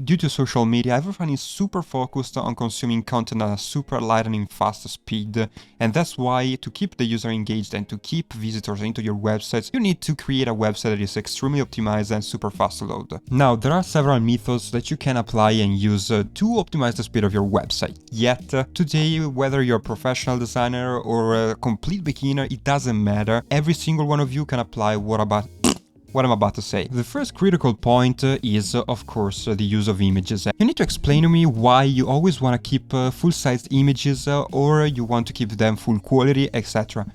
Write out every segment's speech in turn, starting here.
due to social media, everyone is super focused on consuming content at a super lightning fast speed, and that's why to keep the user engaged and to keep visitors into your websites, you need to create a website that is extremely optimized and super fast to load. Now, there are several methods that you can apply and use to optimize the speed of your website. Yet, today, whether you're a professional designer or a complete beginner, it doesn't matter. Every single one of you can apply what I'm about to say. The first critical point is, of course, the use of images. You need to explain to me why you always want to keep full-sized images or you want to keep them full quality, etc.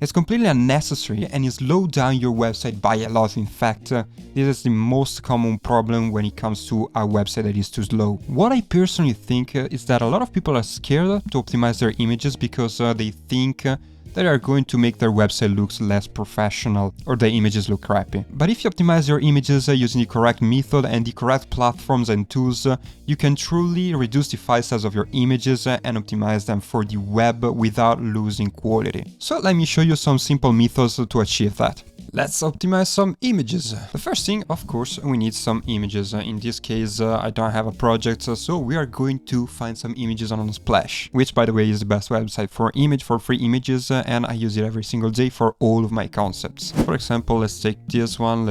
It's completely unnecessary and it slows down your website by a lot. In fact, this is the most common problem when it comes to a website that is too slow. What I personally think is that a lot of people are scared to optimize their images because they think that are going to make their website look less professional or the images look crappy. But if you optimize your images using the correct method and the correct platforms and tools, you can truly reduce the file size of your images and optimize them for the web without losing quality. So let me show you some simple methods to achieve that. Let's optimize some images. The first thing, of course, we need some images. In this case, I don't have a project, so we are going to find some images on Splash, which, by the way, is the best website for free images, and I use it every single day for all of my concepts. For example, let's take this one,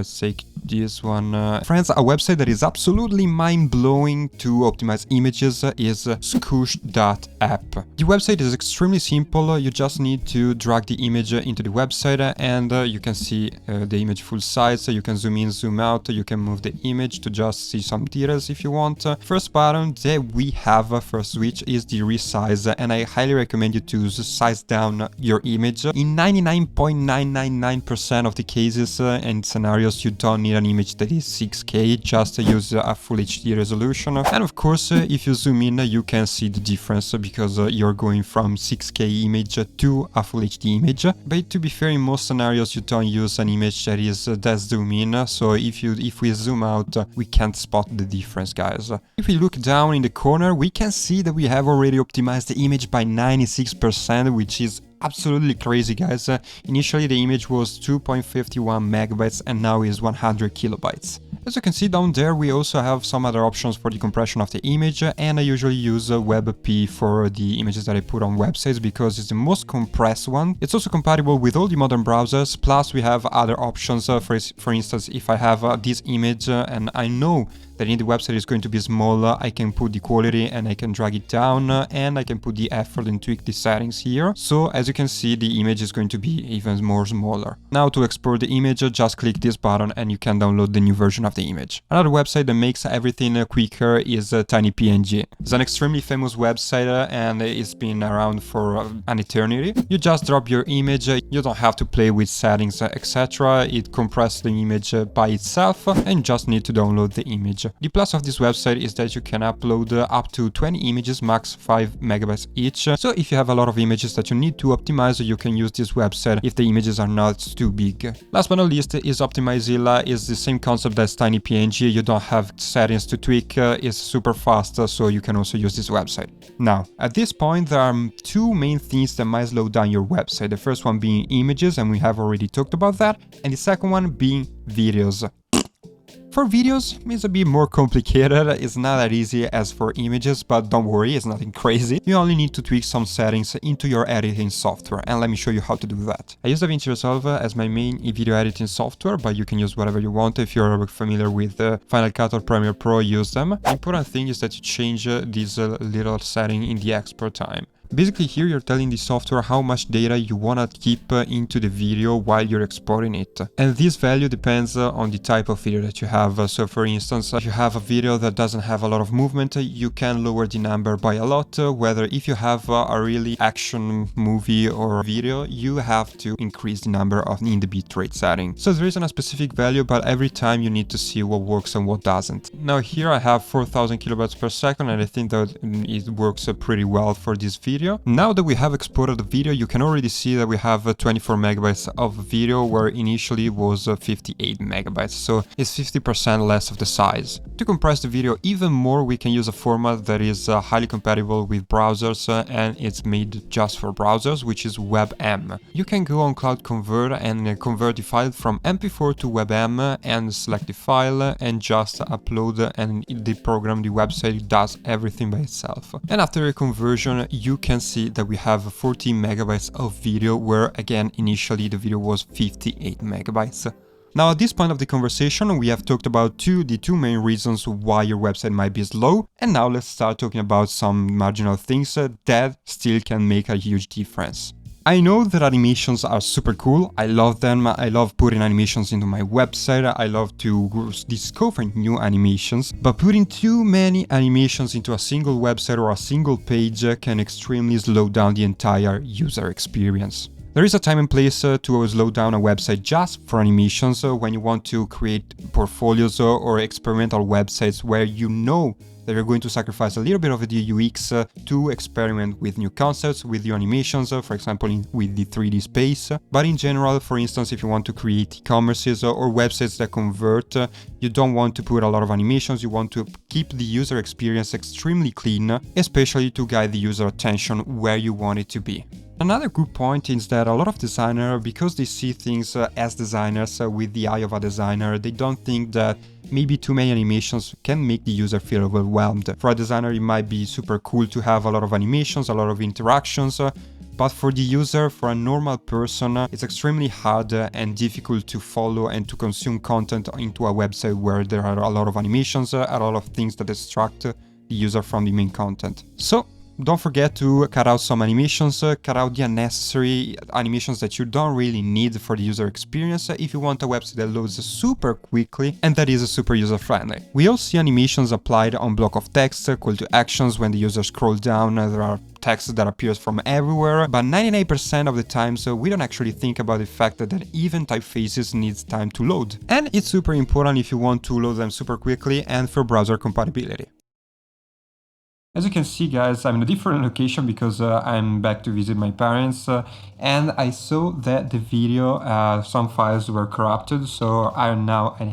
Friends, a website that is absolutely mind-blowing to optimize images is Scoosh.app. The website is extremely simple. You just need to drag the image into the website and you can see the image full size, so you can zoom in, zoom out, you can move the image to just see some details if you want. First button that we have, first switch, is the resize, and I highly recommend you to size down your image. In 99.999% of the cases and scenarios, you don't need an image that is 6K, just use a full HD resolution. And of course, if you zoom in, you can see the difference because you're going from 6K image to a full HD image. But to be fair, in most scenarios, you don't use an image that is that zoom in, so if we zoom out, we can't spot the difference, guys. If we look down in the corner, we can see that we have already optimized the image by 96%, which is absolutely crazy, guys. Initially the image was 2.51 megabytes and now is 100 kilobytes. As you can see down there, we also have some other options for the compression of the image, and I usually use WebP for the images that I put on websites because it's the most compressed one. It's also compatible with all the modern browsers, plus we have other options. For instance, if I have this image and I know that in the website is going to be smaller, I can put the quality and I can drag it down and I can put the effort and tweak the settings here. So as you can see, the image is going to be even more smaller. Now to export the image, just click this button and you can download the new version of the image. Another website that makes everything quicker is TinyPNG. It's an extremely famous website and it's been around for an eternity. You just drop your image, you don't have to play with settings, etc. It compresses the image by itself and you just need to download the image. The plus of this website is that you can upload up to 20 images, max 5 megabytes each. So if you have a lot of images that you need to optimize, you can use this website if the images are not too big. Last but not least is Optimizilla. Is the same concept as TinyPNG. You don't have settings to tweak, it's super fast, so you can also use this website. Now, at this point, there are two main things that might slow down your website. The first one being images, and we have already talked about that, and the second one being videos. For videos, it's a bit more complicated, it's not that easy as for images, but don't worry, it's nothing crazy. You only need to tweak some settings into your editing software, and let me show you how to do that. I use DaVinci Resolve as my main video editing software, but you can use whatever you want. If you're familiar with Final Cut or Premiere Pro, use them. The important thing is that you change this little setting in the export time. Basically here you're telling the software how much data you want to keep into the video while you're exporting it. And this value depends on the type of video that you have. So for instance, if you have a video that doesn't have a lot of movement, you can lower the number by a lot. Whether if you have a really action movie or video, you have to increase the number in the bitrate setting. So there isn't a specific value, but every time you need to see what works and what doesn't. Now here I have 4000 kilobytes per second and I think that it works pretty well for this video. video. Now that we have exported the video, you can already see that we have 24 megabytes of video where initially was 58 megabytes, so it's 50% less of the size. To compress the video even more, we can use a format that is highly compatible with browsers and it's made just for browsers, which is WebM. You can go on Cloud Convert and convert the file from MP4 to WebM and select the file and just upload, and the program, the website, does everything by itself. And after a conversion, you can see that we have 14 megabytes of video where again initially the video was 58 megabytes. Now at this point of the conversation, we have talked about the two main reasons why your website might be slow, and now let's start talking about some marginal things that still can make a huge difference. I know that animations are super cool, I love them, I love putting animations into my website, I love to discover new animations, but putting too many animations into a single website or a single page can extremely slow down the entire user experience. There is a time and place to slow down a website just for animations when you want to create portfolios or experimental websites where you know that you're going to sacrifice a little bit of the UX to experiment with new concepts, with your animations, for example with the 3D space. But in general, for instance, if you want to create e-commerces or websites that convert, you don't want to put a lot of animations, you want to keep the user experience extremely clean, especially to guide the user attention where you want it to be. Another good point is that a lot of designers, because they see things as designers with the eye of a designer, they don't think that maybe too many animations can make the user feel overwhelmed. For a designer, it might be super cool to have a lot of animations, a lot of interactions, but for the user, for a normal person, it's extremely hard and difficult to follow and to consume content into a website where there are a lot of animations, a lot of things that distract the user from the main content. So don't forget to cut out some animations, cut out the unnecessary animations that you don't really need for the user experience if you want a website that loads super quickly and that is super user-friendly. We all see animations applied on block of text, call to actions. When the user scrolls down, there are text that appears from everywhere, but 99% of the times we don't actually think about the fact that even typefaces needs time to load. And it's super important if you want to load them super quickly and for browser compatibility. As you can see, guys, I'm in a different location because I'm back to visit my parents and I saw that the video, some files were corrupted, so I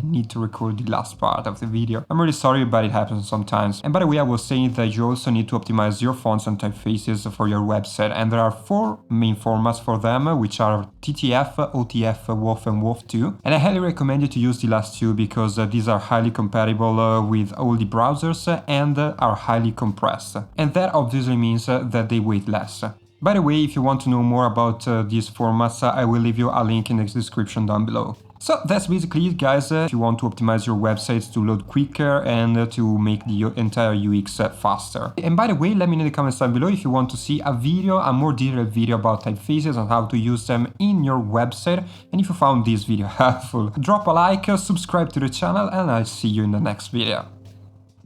need to record the last part of the video. I'm really sorry, but it happens sometimes. And by the way, I was saying that you also need to optimize your fonts and typefaces for your website, and there are 4 main formats for them, which are TTF, OTF, WOF and WOF2. And I highly recommend you to use the last 2 because these are highly compatible with all the browsers and are highly compressed. And that obviously means that they weight less. By the way, if you want to know more about these formats, I will leave you a link in the description down below. So that's basically it, guys. If you want to optimize your websites to load quicker and to make the entire UX faster. And by the way, let me know in the comments down below if you want to see a more detailed video about typefaces and how to use them in your website. And if you found this video helpful, drop a like, subscribe to the channel, and I'll see you in the next video.